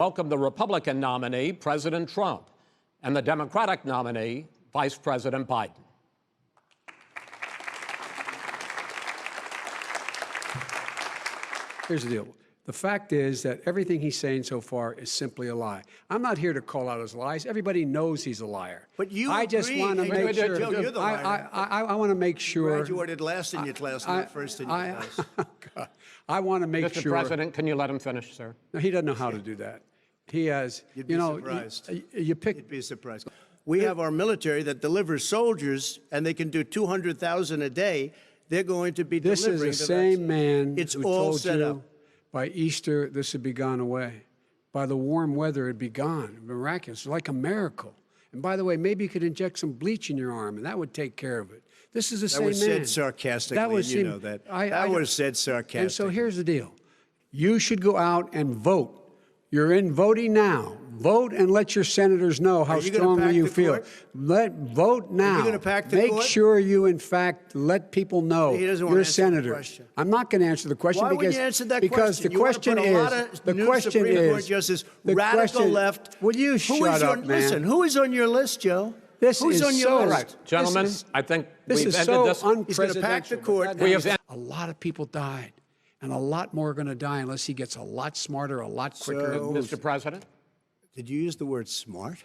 Welcome the Republican nominee, President Trump, and the Democratic nominee, Vice President Biden. Here's the deal. The fact is that everything he's saying so far is simply a lie. I'm not here to call out his lies. Everybody knows he's a liar. But you I just want to make sure. Joe, you're the liar. I want to make sure. You graduated last in your class, not first in your class. God, I want to make Mr. sure. Mr. President, can you let him finish, sir? No, he doesn't know how to do that. He has, You'd be surprised. You pick. You'd be surprised. We have our military that delivers soldiers, and they can do 200,000 a day. They're going to be delivering. This is the same man It's who all told set you up. by Easter this would be gone away. By the warm weather, it'd be gone. Miraculous, like a miracle. And by the way, maybe you could inject some bleach in your arm, and that would take care of it. This is the same man. That was said sarcastically, and you know that. That was said sarcastically. And so here's the deal. You should go out and vote. You're in voting now. Vote and let your senators know how strongly you feel. Vote now. Are you going to pack the Make court? sure you, in fact, let people know He doesn't want you're to a answer the senator. question. I'm not going to answer the question Why because wouldn't you answer that because question? the question You want to put a lot of the new question Supreme Court is justice, the radical question, left. Will you shut up, man? Listen, who is on your list, Joe? This Who's is on your so list? Right. Gentlemen, I think This we've is ended so this. He's going to pack the unprecedented. court. We have A lot of people died, and a lot more are going to die unless he gets a lot smarter, a lot quicker. So- Mr. President? Did you use the word smart?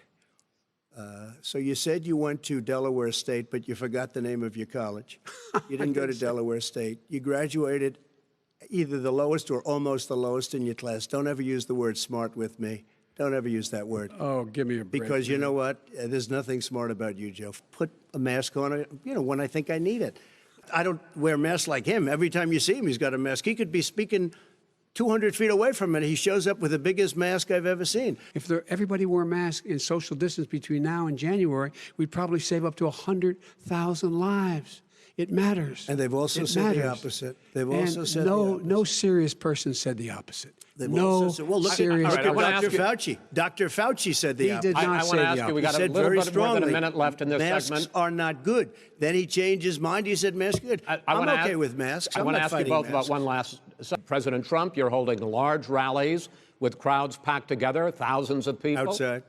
So you said you went to Delaware State, but you forgot the name of your college. You didn't go to Delaware State. You graduated either the lowest or almost the lowest in your class. Don't ever use the word smart with me. Don't ever use that word. Oh, give me a break. Because you know what? There's nothing smart about you, Joe. Put a mask on, when I think I need it. I don't wear masks like him. Every time you see him, he's got a mask. He could be speaking 200 feet away from it. He shows up with the biggest mask I've ever seen. If everybody wore masks in social distance between now and January, we'd probably save up to 100,000 lives. It matters. And they've also said the opposite. They've also said the opposite. No serious person said the opposite. They've also said, well, look serious at all right, Dr. Fauci. Dr. Fauci said the He opposite. did not I say want to the ask you, we got opposite. a little bit more than a minute left in this masks segment. are not good. Then he changed his mind. He said masks are good. I'm okay with masks. I want to ask you both about one last. President Trump, you're holding large rallies with crowds packed together, thousands of people. Outside.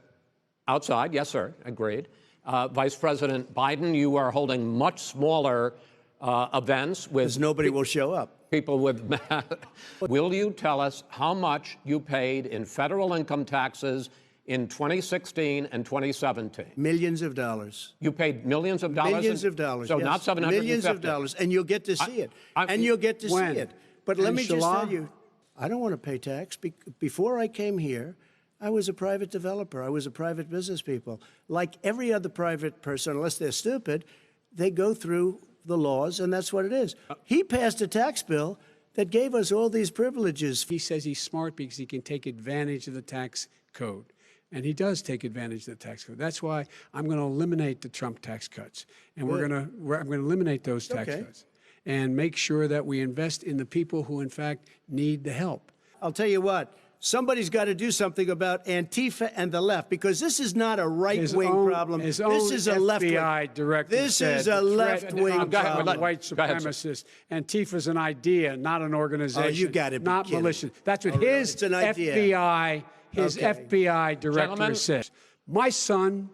Outside, yes, sir, agreed. Vice President Biden, you are holding much smaller events with Because nobody will show up. people with. Will you tell us how much you paid in federal income taxes in 2016 and 2017? Millions of dollars. You paid millions of dollars? Millions of dollars. So yes. not 750. Millions of dollars. And you'll get to see it. And you'll get to see it. But let me just tell you, I don't want to pay tax. Before I came here, I was a private developer. I was a private business people. Like every other private person, unless they're stupid, they go through the laws, and that's what it is. He passed a tax bill that gave us all these privileges. He says he's smart because he can take advantage of the tax code. And he does take advantage of the tax code. That's why I'm going to eliminate the Trump tax cuts. And I'm going to eliminate those tax cuts and make sure that we invest in the people who, in fact, need the help. I'll tell you what. Somebody's got to do something about Antifa and the left, because this is not a right-wing problem. This is a left-wing. FBI director This said is a left-wing problem. White supremacists. Antifa's an idea, not an organization. Oh, you got to be not kidding. malicious. That's what his it's an idea. FBI director says. My son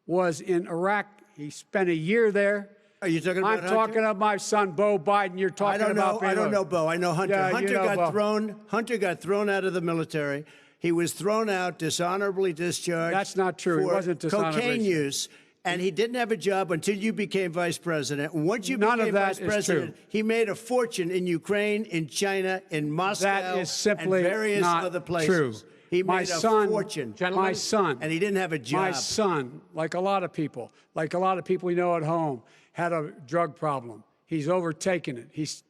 was in Iraq. He spent a year there. Are you talking about I'm talking about my son, Beau Biden. You're talking about. I don't know Beau. I know Hunter. Yeah, Hunter got thrown out of the military. He was thrown out, dishonorably discharged. That's not true. He wasn't dishonorably. Cocaine use. And he didn't have a job until you became vice president. And once you became vice president, he made a fortune in Ukraine, in China, in Moscow, that is simply and various not other places. True. He made a fortune. My son. And he didn't have a job. My son, like a lot of people we know at home, had a drug problem. He's overtaken it. He's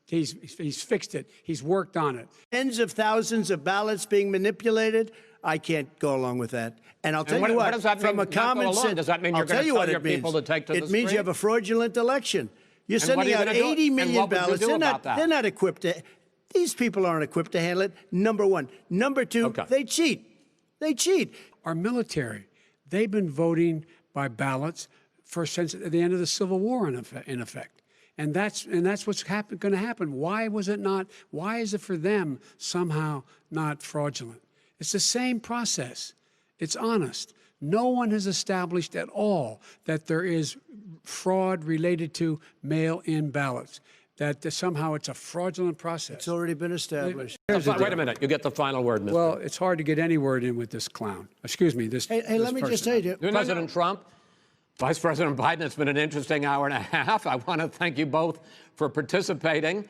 fixed it. He's worked on it. Tens of thousands of ballots being manipulated. I can't go along with that. And I'll tell you what, does that from mean, a common sense, does that mean you're going to tell your people to take to the street? It means you have a fraudulent election. You're sending out 80 million ballots. They're not equipped to. These people aren't equipped to handle it. Number one. Number two, they cheat. They cheat. Our military, they've been voting by ballots since the end of the Civil War, in effect. And that's what's going to happen. Why was it not? Why is it for them somehow not fraudulent? It's the same process. It's honest. No one has established at all that there is fraud related to mail-in ballots, that somehow it's a fraudulent process. It's already been established. Wait a minute. You get the final word, Mr. Well, it's hard to get any word in with this clown. Excuse me, this Hey, let me just tell you. President Trump, Vice President Biden, it's been an interesting hour and a half. I want to thank you both for participating.